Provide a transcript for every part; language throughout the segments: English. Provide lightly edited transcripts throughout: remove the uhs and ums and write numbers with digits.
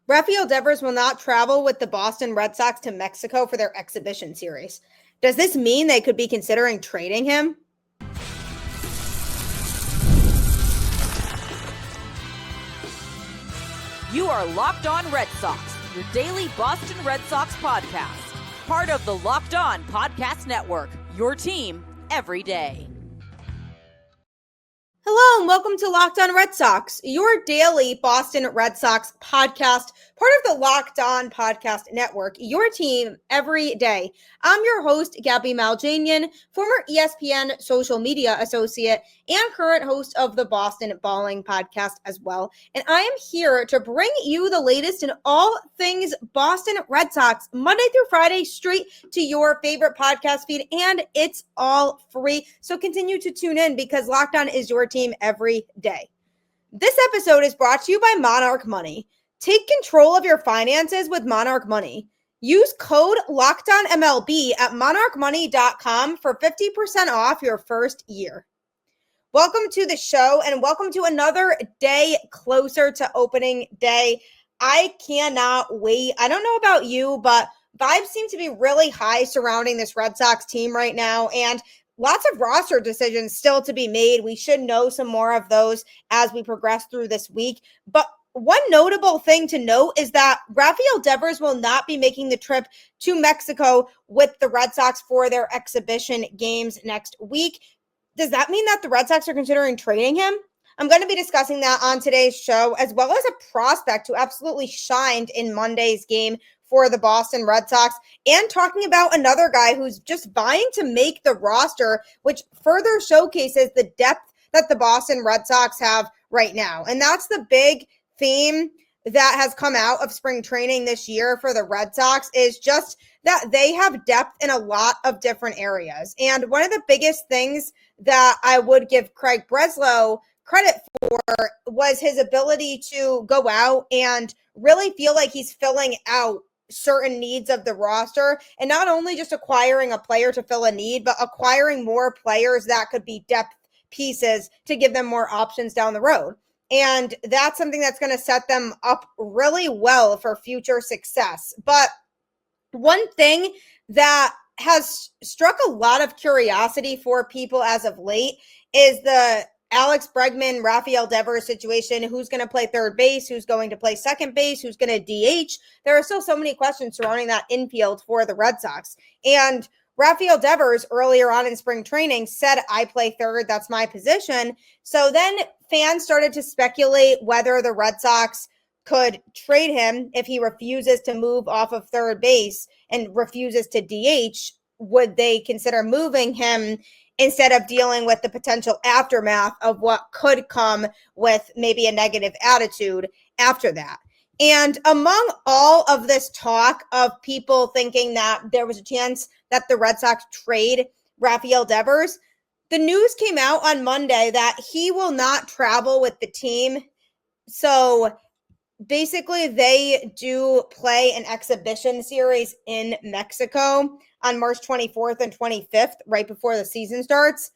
Rafael Devers will not travel with the Boston Red Sox to Mexico for their exhibition series. Does this mean they could be considering trading him? You are Locked On Red Sox, your daily Boston Red Sox podcast. Part of the Locked On Podcast Network, your team every day. Hello and welcome to Locked On Red Sox, your daily Boston Red Sox podcast, part of the Locked On Podcast Network, your team every day. I'm your host, Gabby Maljanian, former ESPN social media associate and current host of the Boston Balling podcast as well. And I am here to bring you the latest in all things Boston Red Sox, Monday through Friday, straight to your favorite podcast feed, and it's all free. So continue to tune in because Locked On is your team every day. This episode is brought to you by Monarch Money. Take control of your finances with Monarch Money. Use code LOCKEDONMLB at monarchmoney.com for 50% off your first year. Welcome to the show and welcome to another day closer to opening day. I cannot wait. I don't know about you, but vibes seem to be really high surrounding this Red Sox team right now, and lots of roster decisions still to be made. We should know some more of those as we progress through this week. But one notable thing to note is that Rafael Devers will not be making the trip to Mexico with the Red Sox for their exhibition games next week. Does that mean that the Red Sox are considering trading him? I'm going to be discussing that on today's show, as well as a prospect who absolutely shined in Monday's game for the Boston Red Sox, and talking about another guy who's just vying to make the roster, which further showcases the depth that the Boston Red Sox have right now. And that's the big theme that has come out of spring training this year for the Red Sox, is just that they have depth in a lot of different areas. And one of the biggest things that I would give Craig Breslow credit for was his ability to go out and really feel like he's filling out certain needs of the roster, and not only just acquiring a player to fill a need, but acquiring more players that could be depth pieces to give them more options down the road. And that's something that's going to set them up really well for future success. But one thing that has struck a lot of curiosity for people as of late is the Alex Bregman, Rafael Devers situation. Who's going to play third base? Who's going to play second base? Who's going to DH? There are still so many questions surrounding that infield for the Red Sox. And Rafael Devers earlier on in spring training said, I play third. That's my position. So then fans started to speculate whether the Red Sox could trade him if he refuses to move off of third base and refuses to DH. Would they consider moving him instead of dealing with the potential aftermath of what could come with maybe a negative attitude after that? And among all of this talk of people thinking that there was a chance that the Red Sox trade Rafael Devers, the news came out on Monday that he will not travel with the team. So basically, they do play an exhibition series in Mexico on March 24th and 25th, right before the season starts.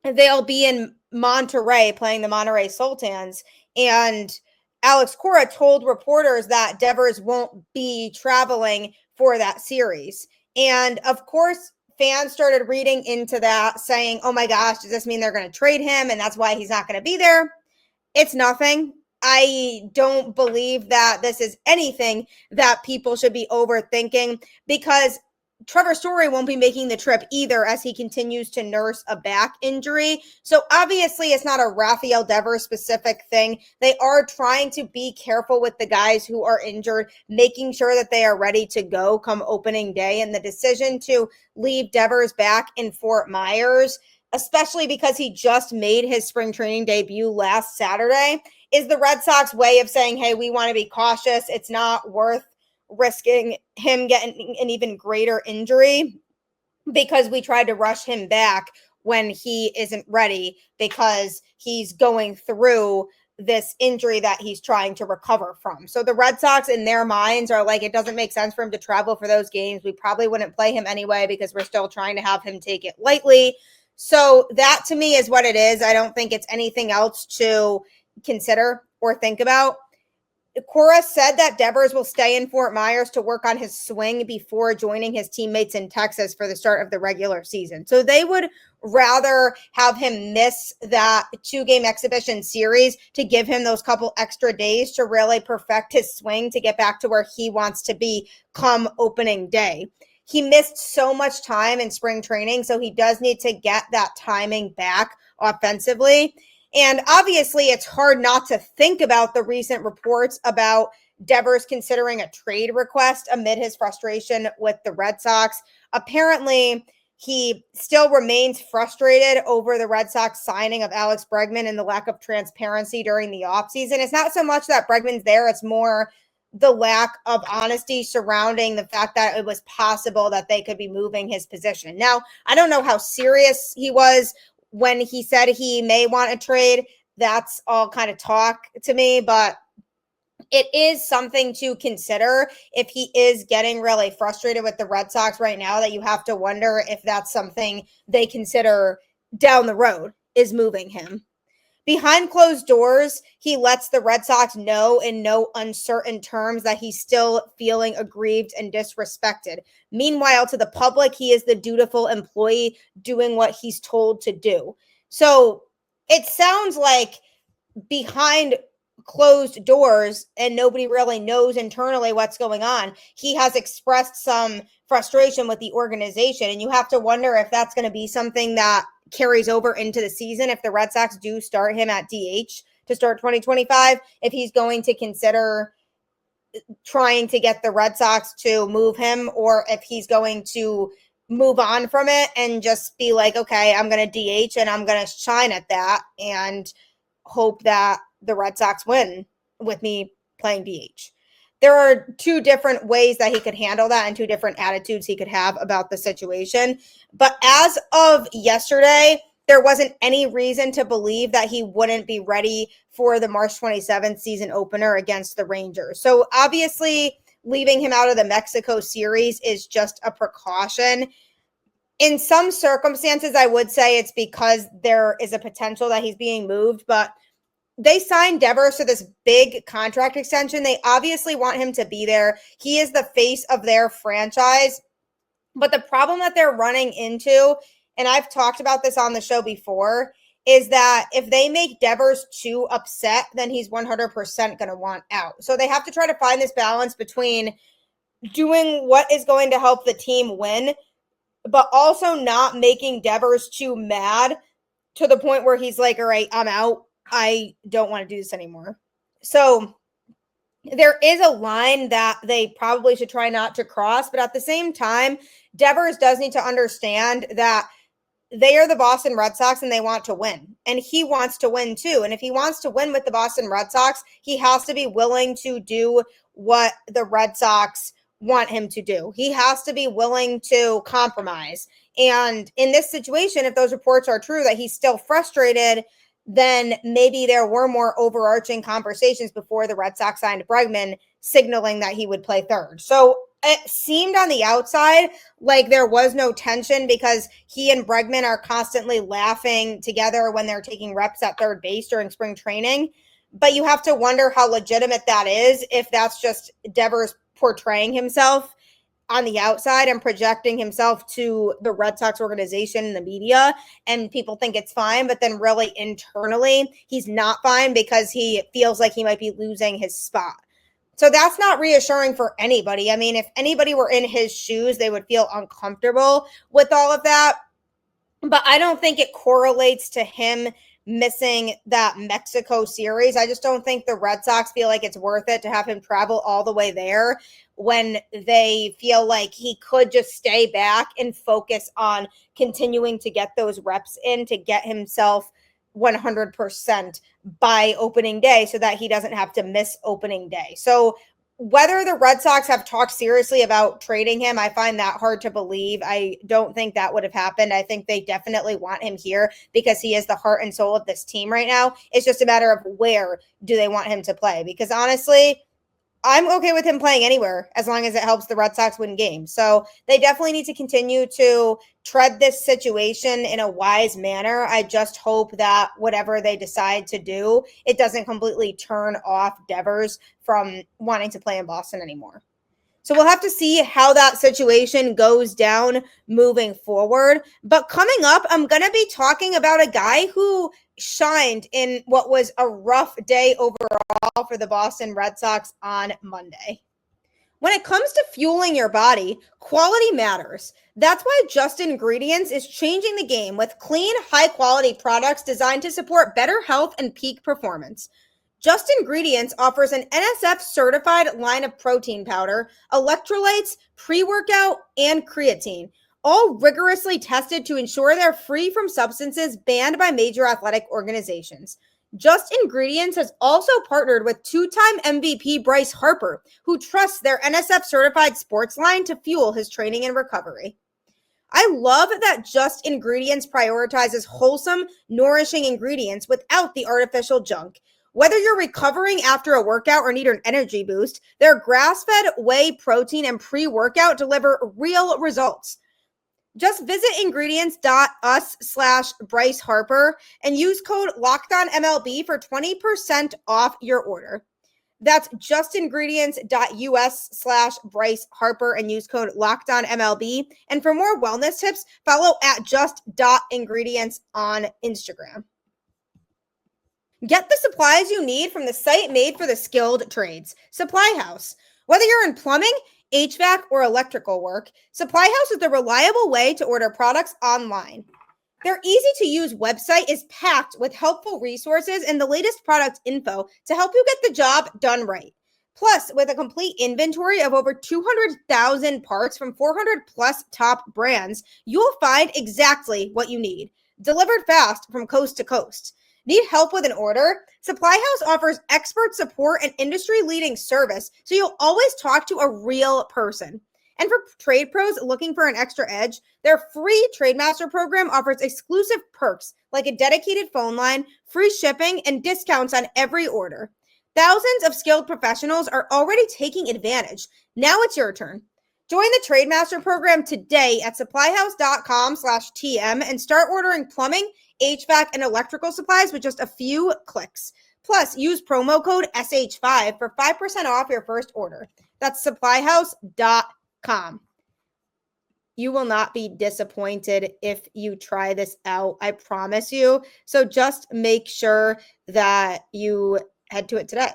They'll be in Monterrey playing the Monterrey Sultans. And Alex Cora told reporters that Devers won't be traveling for that series. And of course, fans started reading into that, saying, oh my gosh, does this mean they're going to trade him? And that's why he's not going to be there. It's nothing. I don't believe that this is anything that people should be overthinking, because Trevor Story won't be making the trip either as he continues to nurse a back injury. So obviously it's not a Rafael Devers specific thing. They are trying to be careful with the guys who are injured, making sure that they are ready to go come opening day. And the decision to leave Devers back in Fort Myers, especially because he just made his spring training debut last Saturday, is the Red Sox way of saying, hey, we want to be cautious. It's not worth risking him getting an even greater injury because we tried to rush him back when he isn't ready, because he's going through this injury that he's trying to recover from. So the Red Sox in their minds are like, it doesn't make sense for him to travel for those games. We probably wouldn't play him anyway because we're still trying to have him take it lightly. So that to me is what it is. I don't think it's anything else to consider or think about. Cora said that Devers will stay in Fort Myers to work on his swing before joining his teammates in Texas for the start of the regular season. So they would rather have him miss that 2-game exhibition series to give him those couple extra days to really perfect his swing to get back to where he wants to be come opening day. He missed so much time in spring training, so he does need to get that timing back offensively. And obviously, it's hard not to think about the recent reports about Devers considering a trade request amid his frustration with the Red Sox. Apparently, he still remains frustrated over the Red Sox signing of Alex Bregman and the lack of transparency during the offseason. It's not so much that Bregman's there, it's more the lack of honesty surrounding the fact that it was possible that they could be moving his position. Now, I don't know how serious he was when he said he may want a trade. That's all kind of talk to me, but it is something to consider if he is getting really frustrated with the Red Sox right now, that you have to wonder if that's something they consider down the road, is moving him. Behind closed doors, he lets the Red Sox know in no uncertain terms that he's still feeling aggrieved and disrespected. Meanwhile, to the public, he is the dutiful employee doing what he's told to do. So it sounds like behind closed doors and nobody really knows internally what's going on, he has expressed some frustration with the organization. And you have to wonder if that's going to be something that carries over into the season if the Red Sox do start him at DH to start 2025, if he's going to consider trying to get the Red Sox to move him, or if he's going to move on from it and just be like, okay, I'm going to DH and I'm going to shine at that and hope that the Red Sox win with me playing DH. There are two different ways that he could handle that and two different attitudes he could have about the situation. But as of yesterday, there wasn't any reason to believe that he wouldn't be ready for the March 27th season opener against the Rangers. So obviously, leaving him out of the Mexico series is just a precaution. In some circumstances, I would say it's because there is a potential that he's being moved, but they signed Devers to this big contract extension. They obviously want him to be there. He is the face of their franchise. But the problem that they're running into, and I've talked about this on the show before, is that if they make Devers too upset, then he's 100% going to want out. So they have to try to find this balance between doing what is going to help the team win, but also not making Devers too mad to the point where he's like, all right, I'm out. I don't want to do this anymore. So there is a line that they probably should try not to cross, but at the same time, Devers does need to understand that they are the Boston Red Sox and they want to win. And he wants to win too. And if he wants to win with the Boston Red Sox, he has to be willing to do what the Red Sox want him to do. He has to be willing to compromise. And in this situation, if those reports are true that he's still frustrated, then maybe there were more overarching conversations before the Red Sox signed Bregman, signaling that he would play third. So it seemed on the outside like there was no tension because he and Bregman are constantly laughing together when they're taking reps at third base during spring training. But you have to wonder how legitimate that is, if that's just Devers portraying himself on the outside and projecting himself to the Red Sox organization and the media, and people think it's fine, but then really internally he's not fine because he feels like he might be losing his spot. So that's not reassuring for anybody. I mean, if anybody were in his shoes, they would feel uncomfortable with all of that. But I don't think it correlates to him missing that Mexico series. I just don't think the Red Sox feel like it's worth it to have him travel all the way there when they feel like he could just stay back and focus on continuing to get those reps in to get himself 100% by opening day so that he doesn't have to miss opening day. So whether the Red Sox have talked seriously about trading him, I find that hard to believe. I don't think that would have happened. I think they definitely want him here because he is the heart and soul of this team right now. It's just a matter of where do they want him to play? Because honestly, I'm okay with him playing anywhere as long as it helps the Red Sox win games. So they definitely need to continue to tread this situation in a wise manner. I just hope that whatever they decide to do, it doesn't completely turn off Devers from wanting to play in Boston anymore. So we'll have to see how that situation goes down moving forward. But coming up, I'm going to be talking about a guy who shined in what was a rough day overall for the Boston Red Sox on Monday. When it comes to fueling your body, quality matters. That's why Just Ingredients is changing the game with clean, high-quality products designed to support better health and peak performance. Just Ingredients offers an NSF-certified line of protein powder, electrolytes, pre-workout, and creatine, all rigorously tested to ensure they're free from substances banned by major athletic organizations. Just Ingredients has also partnered with two-time MVP Bryce Harper, who trusts their NSF-certified sports line to fuel his training and recovery. I love that Just Ingredients prioritizes wholesome, nourishing ingredients without the artificial junk. Whether you're recovering after a workout or need an energy boost, their grass-fed whey protein and pre-workout deliver real results. Just visit ingredients.us/Bryce Harper and use code LOCKEDONMLB for 20% off your order. That's justingredients.us/Bryce Harper and use code LOCKEDONMLB. And for more wellness tips, follow at just.ingredients on Instagram. Get the supplies you need from the site made for the skilled trades, Supply House. Whether you're in plumbing, HVAC, or electrical work, Supply House is the reliable way to order products online. Their easy-to-use website is packed with helpful resources and the latest product info to help you get the job done right. Plus, with a complete inventory of over 200,000 parts from 400 plus top brands, you'll find exactly what you need, delivered fast from coast to coast. Need help with an order? Supply House offers expert support and industry-leading service, so you'll always talk to a real person. And for trade pros looking for an extra edge, their free Trademaster program offers exclusive perks like a dedicated phone line, free shipping, and discounts on every order. Thousands of skilled professionals are already taking advantage. Now it's your turn. Join the Trademaster program today at supplyhouse.com/TM and start ordering plumbing, HVAC, and electrical supplies with just a few clicks. Plus, use promo code SH5 for 5% off your first order. That's supplyhouse.com. You will not be disappointed if you try this out, I promise you. So just make sure that you head to it today.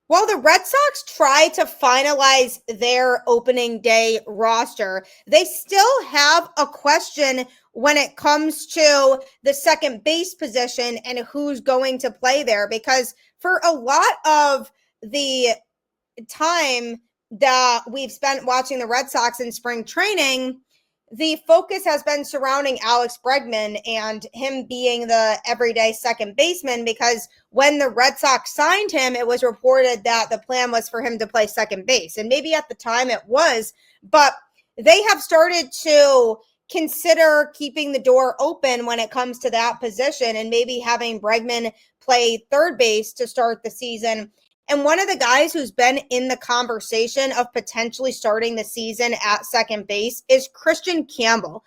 While the Red Sox try to finalize their opening day roster, they still have a question when it comes to the second base position and who's going to play there, because for a lot of the time that we've spent watching the Red Sox in spring training, the focus has been surrounding Alex Bregman and him being the everyday second baseman, because when the Red Sox signed him, it was reported that the plan was for him to play second base. And maybe at the time it was, but they have started to consider keeping the door open when it comes to that position and maybe having Bregman play third base to start the season. And one of the guys who's been in the conversation of potentially starting the season at second base is Kristian Campbell,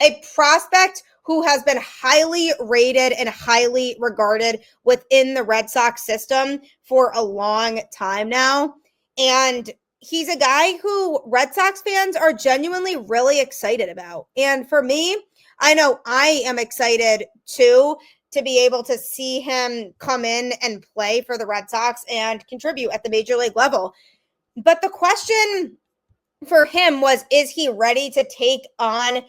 a prospect who has been highly rated and highly regarded within the Red Sox system for a long time now. And he's a guy who Red Sox fans are genuinely really excited about. And for me, I know I am excited too, to be able to see him come in and play for the Red Sox and contribute at the major league level. But the question for him was, is he ready to take on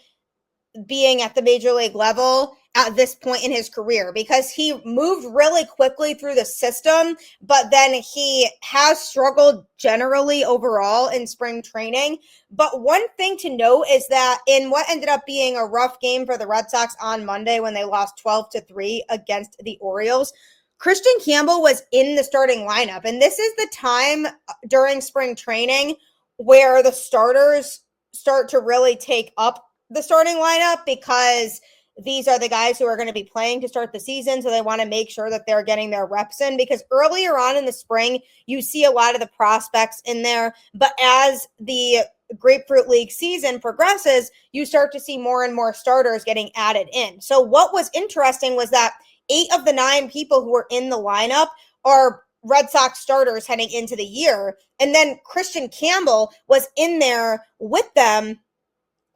being at the major league level at this point in his career? Because he moved really quickly through the system, but then he has struggled generally overall in spring training. But one thing to note is that in what ended up being a rough game for the Red Sox on Monday when they lost 12-3 against the Orioles, Kristian Campbell was in the starting lineup. And this is the time during spring training where the starters start to really take up the starting lineup, because these are the guys who are going to be playing to start the season. So they want to make sure that they're getting their reps in, because earlier on in the spring, you see a lot of the prospects in there. But as the Grapefruit League season progresses, you start to see more and more starters getting added in. So what was interesting was that 8 of the 9 people who were in the lineup are Red Sox starters heading into the year. And then Kristian Campbell was in there with them.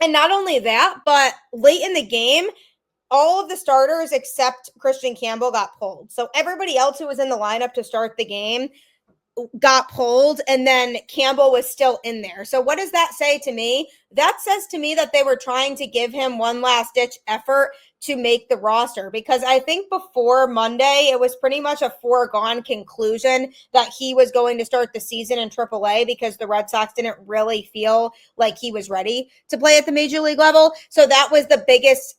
And not only that, but late in the game, all of the starters except Kristian Campbell got pulled. So everybody else who was in the lineup to start the game got pulled, and then Campbell was still in there. So what does that say to me? That says to me that they were trying to give him one last ditch effort to make the roster, because I think before Monday, it was pretty much a foregone conclusion that he was going to start the season in AAA, because the Red Sox didn't really feel like he was ready to play at the major league level. So that was the biggest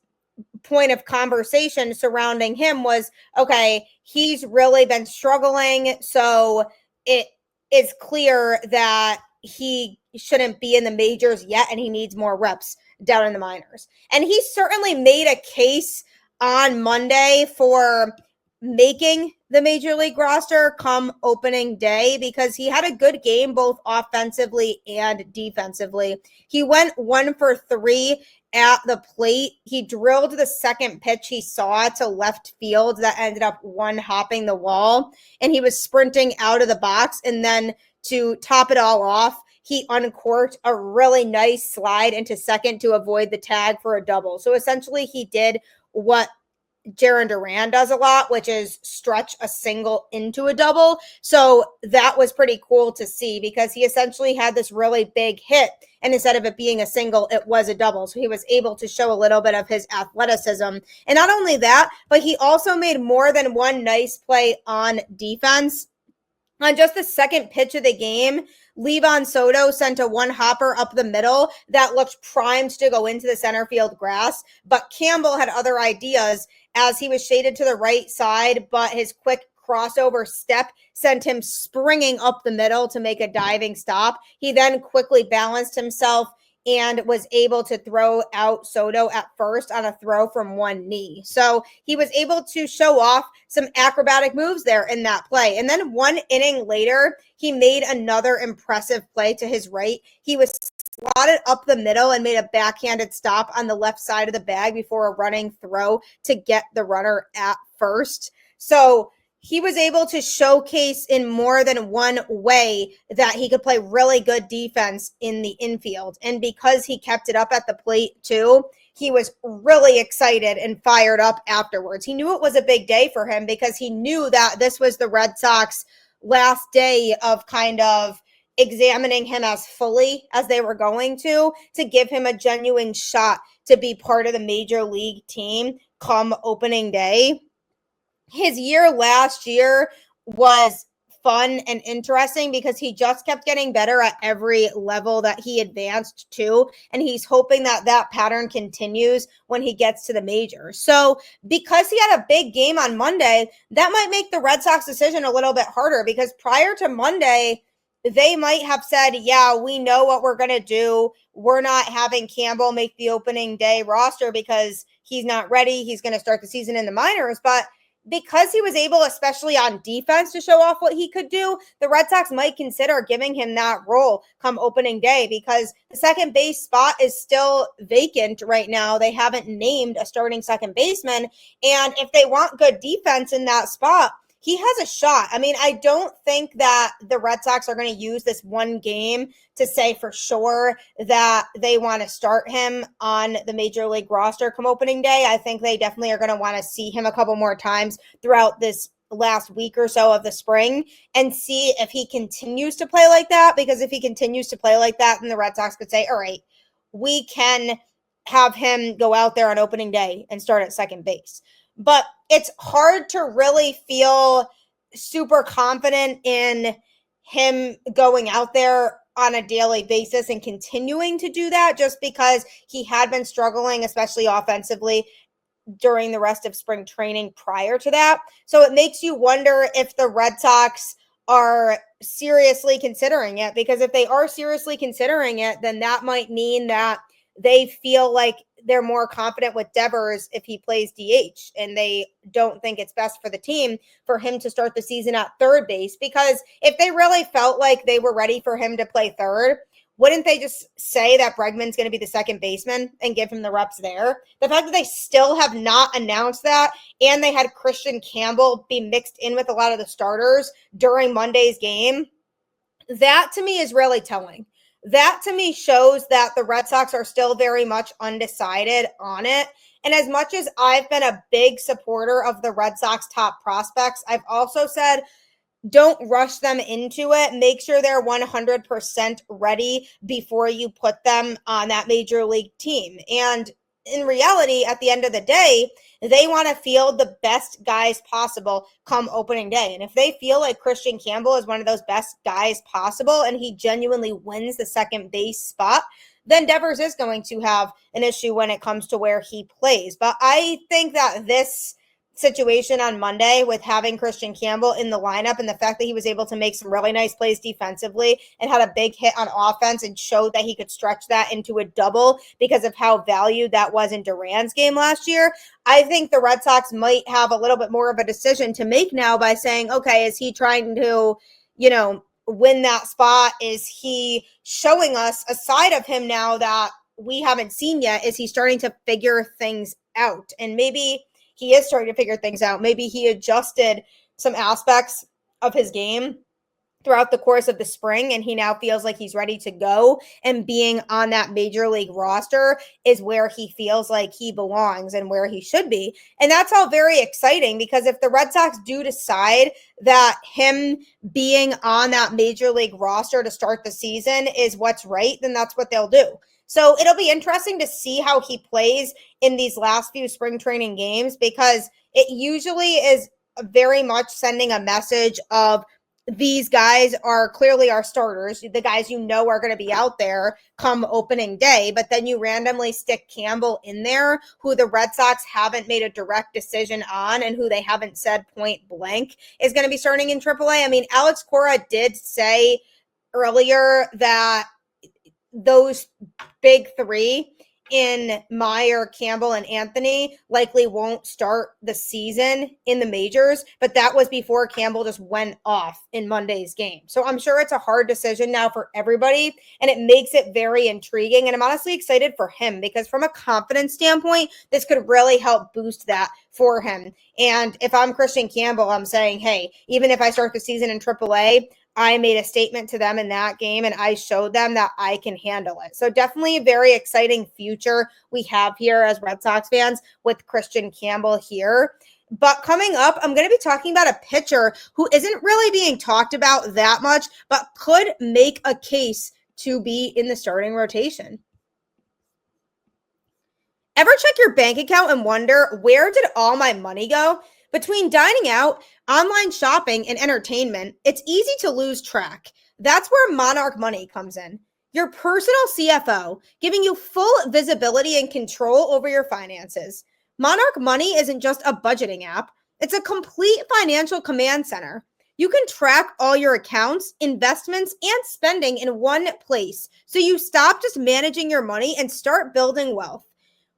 point of conversation surrounding him was, okay, he's really been struggling. So it is clear that he shouldn't be in the majors yet, and he needs more reps down in the minors. And he certainly made a case on Monday for making the major league roster come opening day, because he had a good game both offensively and defensively. He went 1 for 3 at the plate. He drilled the second pitch he saw to left field that ended up one hopping the wall, and he was sprinting out of the box. And then to top it all off, he uncorked a really nice slide into second to avoid the tag for a double. So essentially he did what Jarren Duran does a lot, which is stretch a single into a double. So that was pretty cool to see, because he essentially had this really big hit, and instead of it being a single, it was a double. So he was able to show a little bit of his athleticism. And not only that, but he also made more than one nice play on defense. On just the second pitch of the game, Levon Soto sent a one-hopper up the middle that looked primed to go into the center field grass, but Campbell had other ideas as he was shaded to the right side, but his quick crossover step sent him springing up the middle to make a diving stop. He then quickly balanced himself and was able to throw out Soto at first on a throw from one knee. So he was able to show off some acrobatic moves there in that play. And then 1 inning later, he made another impressive play to his right. He was slotted up the middle and made a backhanded stop on the left side of the bag before a running throw to get the runner at first. So he was able to showcase in more than one way that he could play really good defense in the infield. And because he kept it up at the plate too, he was really excited and fired up afterwards. He knew it was a big day for him, because he knew that this was the Red Sox last day of kind of examining him as fully as they were going to give him a genuine shot to be part of the major league team come opening day. His year last year was fun and interesting because he just kept getting better at every level that he advanced to, and he's hoping that that pattern continues when he gets to the majors. So because he had a big game on Monday, that might make the Red Sox decision a little bit harder, because prior to Monday, they might have said, yeah, we know what we're going to do. We're not having Campbell make the opening day roster because he's not ready. He's going to start the season in the minors. But because he was able, especially on defense, to show off what he could do, the Red Sox might consider giving him that role come opening day, because the second base spot is still vacant right now. They haven't named a starting second baseman. And if they want good defense in that spot, he has a shot. I mean, I don't think that the Red Sox are going to use this one game to say for sure that they want to start him on the major league roster come opening day. I think they definitely are going to want to see him a couple more times throughout this last week or so of the spring and see if he continues to play like that. Because if he continues to play like that, then the Red Sox could say, all right, we can have him go out there on opening day and start at second base. But it's hard to really feel super confident in him going out there on a daily basis and continuing to do that, just because he had been struggling, especially offensively, during the rest of spring training prior to that. So it makes you wonder if the Red Sox are seriously considering it, because if they are seriously considering it, then that might mean that they feel like they're more confident with Devers if he plays DH, and they don't think it's best for the team for him to start the season at third base, because if they really felt like they were ready for him to play third, wouldn't they just say that Bregman's going to be the second baseman and give him the reps there? The fact that they still have not announced that, and they had Kristian Campbell be mixed in with a lot of the starters during Monday's game, that to me is really telling. That to me shows that the Red Sox are still very much undecided on it. And as much as I've been a big supporter of the Red Sox top prospects, I've also said, don't rush them into it. Make sure they're 100% ready before you put them on that major league team. And in reality, at the end of the day, they want to field the best guys possible come opening day. And if they feel like Kristian Campbell is one of those best guys possible and he genuinely wins the second base spot, then Devers is going to have an issue when it comes to where he plays. But I think that this situation on Monday with having Kristian Campbell in the lineup and the fact that he was able to make some really nice plays defensively and had a big hit on offense and showed that he could stretch that into a double because of how valued that was in Duran's game last year, I think the Red Sox might have a little bit more of a decision to make now by saying, okay, is he trying to, win that spot? Is he showing us a side of him now that we haven't seen yet? Is he starting to figure things out? And maybe he is starting to figure things out. Maybe he adjusted some aspects of his game throughout the course of the spring, and he now feels like he's ready to go, and being on that major league roster is where he feels like he belongs and where he should be. And that's all very exciting, because if the Red Sox do decide that him being on that major league roster to start the season is what's right, then that's what they'll do. So it'll be interesting to see how he plays in these last few spring training games, because it usually is very much sending a message of these guys are clearly our starters, the guys are going to be out there come opening day, but then you randomly stick Campbell in there, who the Red Sox haven't made a direct decision on and who they haven't said point blank is going to be starting in AAA. I mean, Alex Cora did say earlier that those big three in Meyer, Campbell, and Anthony likely won't start the season in the majors, but that was before Campbell just went off in Monday's game. So I'm sure it's a hard decision now for everybody, and it makes it very intriguing. And I'm honestly excited for him, because from a confidence standpoint, this could really help boost that for him. And if I'm Kristian Campbell, I'm saying, hey, even if I start the season in AAA, I made a statement to them in that game, and I showed them that I can handle it. So definitely a very exciting future we have here as Red Sox fans with Kristian Campbell here. But coming up, I'm going to be talking about a pitcher who isn't really being talked about that much, but could make a case to be in the starting rotation. Ever check your bank account and wonder, where did all my money go? Between dining out, online shopping, and entertainment, it's easy to lose track. That's where Monarch Money comes in. Your personal CFO, giving you full visibility and control over your finances. Monarch Money isn't just a budgeting app. It's a complete financial command center. You can track all your accounts, investments, and spending in one place, so you stop just managing your money and start building wealth.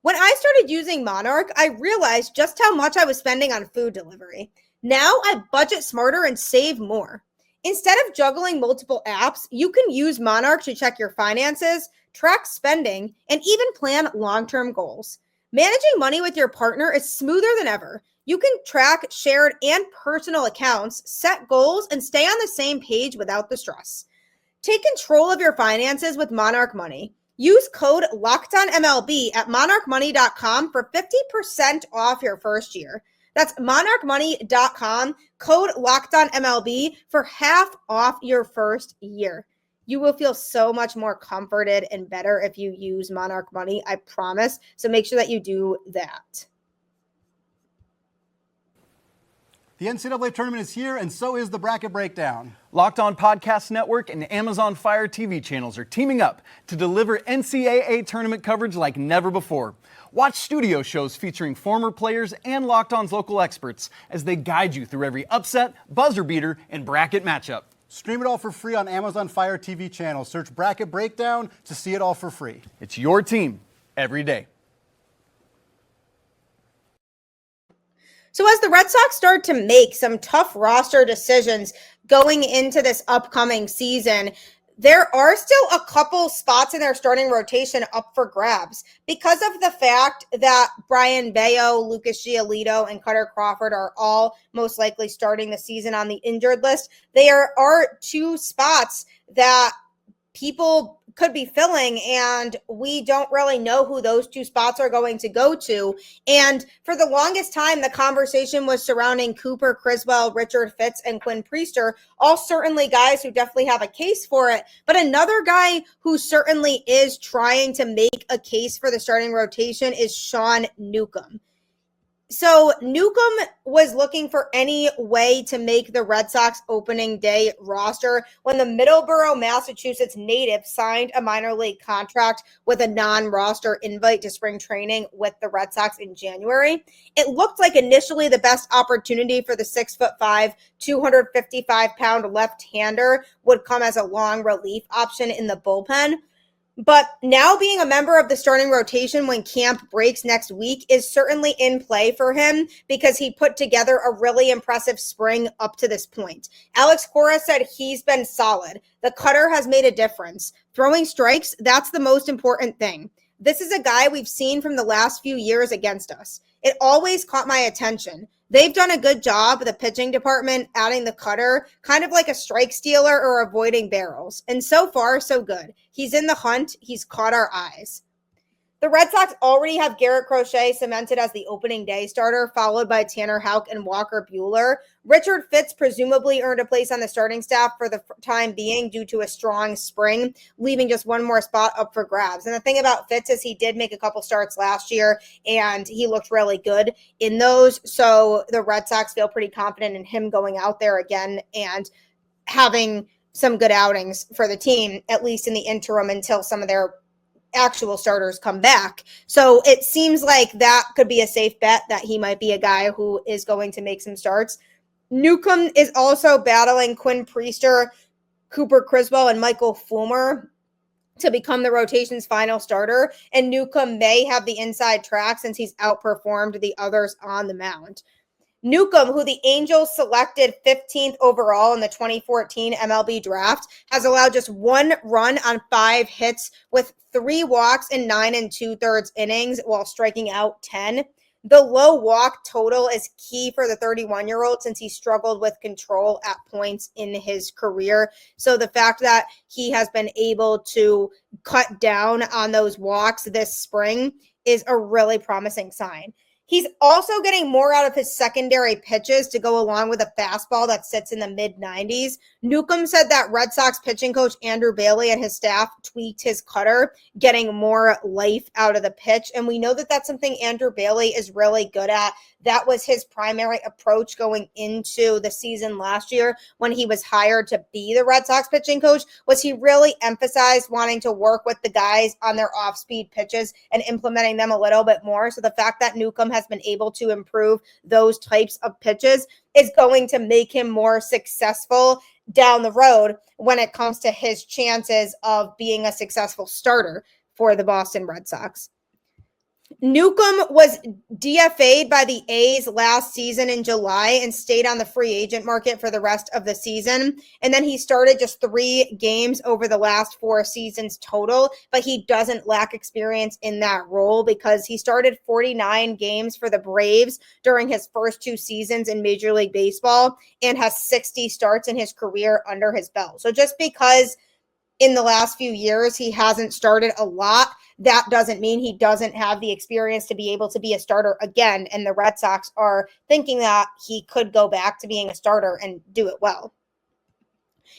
When I started using Monarch, I realized just how much I was spending on food delivery. Now I budget smarter and save more. Instead of juggling multiple apps, you can use Monarch to check your finances, track spending, and even plan long-term goals. Managing money with your partner is smoother than ever. You can track shared and personal accounts, set goals, and stay on the same page without the stress. Take control of your finances with Monarch Money. Use code LOCKEDONMLB at monarchmoney.com for 50% off your first year. That's monarchmoney.com, code LOCKEDONMLB for half off your first year. You will feel so much more comforted and better if you use Monarch Money, I promise. So make sure that you do that. The NCAA tournament is here, and so is the bracket breakdown. Locked On Podcast Network and Amazon Fire TV channels are teaming up to deliver NCAA tournament coverage like never before. Watch studio shows featuring former players and Locked On's local experts as they guide you through every upset, buzzer beater, and bracket matchup. Stream it all for free on Amazon Fire TV channel. Search Bracket Breakdown to see it all for free. It's your team every day. So as the Red Sox start to make some tough roster decisions going into this upcoming season, there are still a couple spots in their starting rotation up for grabs because of the fact that Brian Bayo, Lucas Giolito, and Cutter Crawford are all most likely starting the season on the injured list. There are two spots that people could be filling, and we don't really know who those two spots are going to go to. And for the longest time, the conversation was surrounding Cooper Criswell, Richard Fitz, and Quinn Priester, all certainly guys who definitely have a case for it. But another guy who certainly is trying to make a case for the starting rotation is Sean Newcomb. So Newcomb was looking for any way to make the Red Sox opening day roster when the Middleborough, Massachusetts native signed a minor league contract with a non-roster invite to spring training with the Red Sox in January. It looked like initially the best opportunity for the 6'5", 255-pound left-hander would come as a long relief option in the bullpen. But now being a member of the starting rotation when camp breaks next week is certainly in play for him because he put together a really impressive spring up to this point. Alex Cora said he's been solid. The cutter has made a difference. Throwing strikes, that's the most important thing. This is a guy we've seen from the last few years against us. It always caught my attention. They've done a good job, the pitching department, adding the cutter, kind of like a strike stealer or avoiding barrels. And so far, so good. He's in the hunt. He's caught our eyes. The Red Sox already have Garrett Crochet cemented as the opening day starter, followed by Tanner Houck and Walker Buehler. Richard Fitz presumably earned a place on the starting staff for the time being due to a strong spring, leaving just one more spot up for grabs. And the thing about Fitz is he did make a couple starts last year, and he looked really good in those. So the Red Sox feel pretty confident in him going out there again and having some good outings for the team, at least in the interim until some of their actual starters come back. So it seems like that could be a safe bet that he might be a guy who is going to make some starts. Newcomb is also battling Quinn Priester, Cooper Criswell, and Michael Fulmer to become the rotation's final starter. And Newcomb may have the inside track since he's outperformed the others on the mound. Newcomb, who the Angels selected 15th overall in the 2014 MLB draft, has allowed just one run on 5 hits with 3 walks in 9 2/3 innings while striking out 10. The low walk total is key for the 31-year-old since he struggled with control at points in his career. So the fact that he has been able to cut down on those walks this spring is a really promising sign. He's also getting more out of his secondary pitches to go along with a fastball that sits in the mid-90s. Newcomb said that Red Sox pitching coach Andrew Bailey and his staff tweaked his cutter, getting more life out of the pitch. And we know that that's something Andrew Bailey is really good at. That was his primary approach going into the season last year when he was hired to be the Red Sox pitching coach, was he really emphasized wanting to work with the guys on their off-speed pitches and implementing them a little bit more. So the fact that Newcomb has been able to improve those types of pitches is going to make him more successful down the road when it comes to his chances of being a successful starter for the Boston Red Sox. Newcomb was DFA'd by the A's last season in July and stayed on the free agent market for the rest of the season. And then he started just 3 games over the last 4 seasons total, but he doesn't lack experience in that role because he started 49 games for the Braves during his first 2 seasons in Major League Baseball and has 60 starts in his career under his belt. So just because in the last few years he hasn't started a lot, that doesn't mean he doesn't have the experience to be able to be a starter again. And the Red Sox are thinking that he could go back to being a starter and do it well.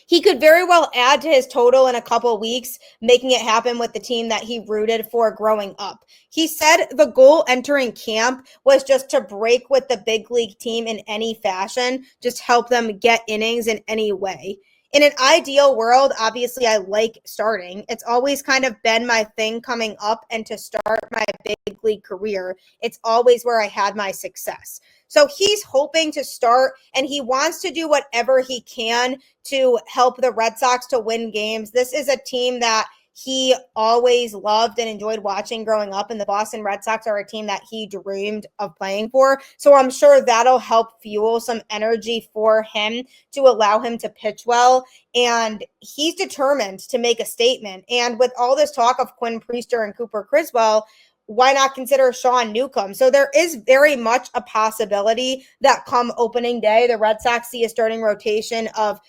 He could very well add to his total in a couple weeks, making it happen with the team that he rooted for growing up. He said the goal entering camp was just to break with the big league team in any fashion, just help them get innings in any way. In an ideal world, obviously, I like starting. It's always kind of been my thing coming up, and to start my big league career, it's always where I had my success. So he's hoping to start, and he wants to do whatever he can to help the Red Sox to win games. This is a team that he always loved and enjoyed watching growing up, and the Boston Red Sox are a team that he dreamed of playing for. So I'm sure that'll help fuel some energy for him to allow him to pitch well. And he's determined to make a statement. And with all this talk of Quinn Priester and Cooper Criswell, why not consider Sean Newcomb? So there is very much a possibility that come opening day, the Red Sox see a starting rotation of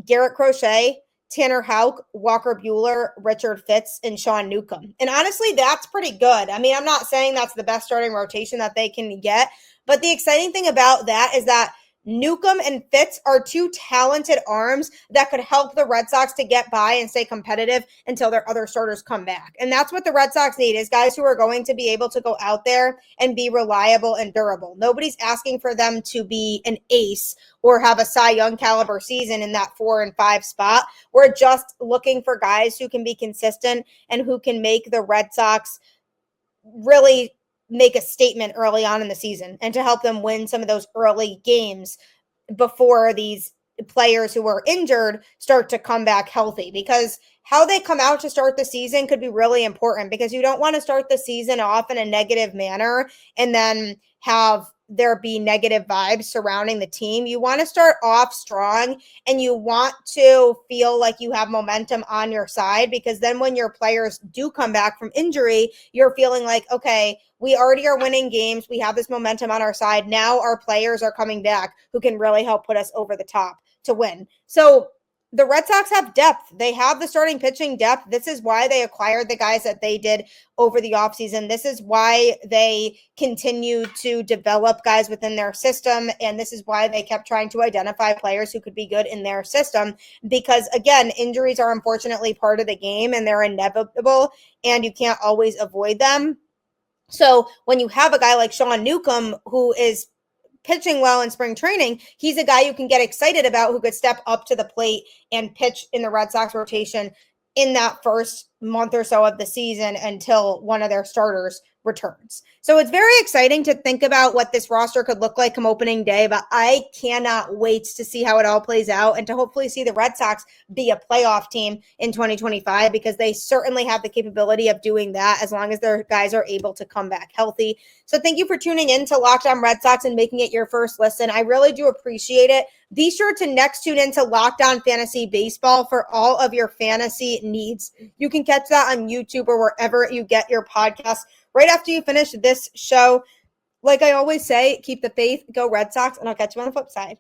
Garrett Crochet, Tanner Houck, Walker Buehler, Richard Fitz, and Sean Newcomb. And honestly, that's pretty good. I mean, I'm not saying that's the best starting rotation that they can get, but the exciting thing about that is that Newcomb and Fitz are two talented arms that could help the Red Sox to get by and stay competitive until their other starters come back. And that's what the Red Sox need, is guys who are going to be able to go out there and be reliable and durable. Nobody's asking for them to be an ace or have a Cy Young caliber season in that 4 and 5 spot. We're just looking for guys who can be consistent and who can make the Red Sox really make a statement early on in the season and to help them win some of those early games before these players who are injured start to come back healthy, because how they come out to start the season could be really important, because you don't want to start the season off in a negative manner and then have there be negative vibes surrounding the team. You want to start off strong and you want to feel like you have momentum on your side, because then when your players do come back from injury, you're feeling like, okay, we already are winning games. We have this momentum on our side. Now our players are coming back who can really help put us over the top to win. So the Red Sox have depth. They have the starting pitching depth. This is why they acquired the guys that they did over the offseason. This is why they continue to develop guys within their system. And this is why they kept trying to identify players who could be good in their system. Because, again, injuries are unfortunately part of the game and they're inevitable and you can't always avoid them. So when you have a guy like Sean Newcomb who is pitching well in spring training, he's a guy you can get excited about who could step up to the plate and pitch in the Red Sox rotation in that first month or so of the season until one of their starters returns. So it's very exciting to think about what this roster could look like come opening day, but I cannot wait to see how it all plays out and to hopefully see the Red Sox be a playoff team in 2025, because they certainly have the capability of doing that as long as their guys are able to come back healthy. So thank you for tuning in to Locked On Red Sox and making it your first listen. I really do appreciate it. Be sure to next tune into Locked On Fantasy Baseball for all of your fantasy needs. You can catch that on YouTube or wherever you get your podcasts right after you finish this show. Like I always say, keep the faith, go Red Sox, and I'll catch you on the flip side.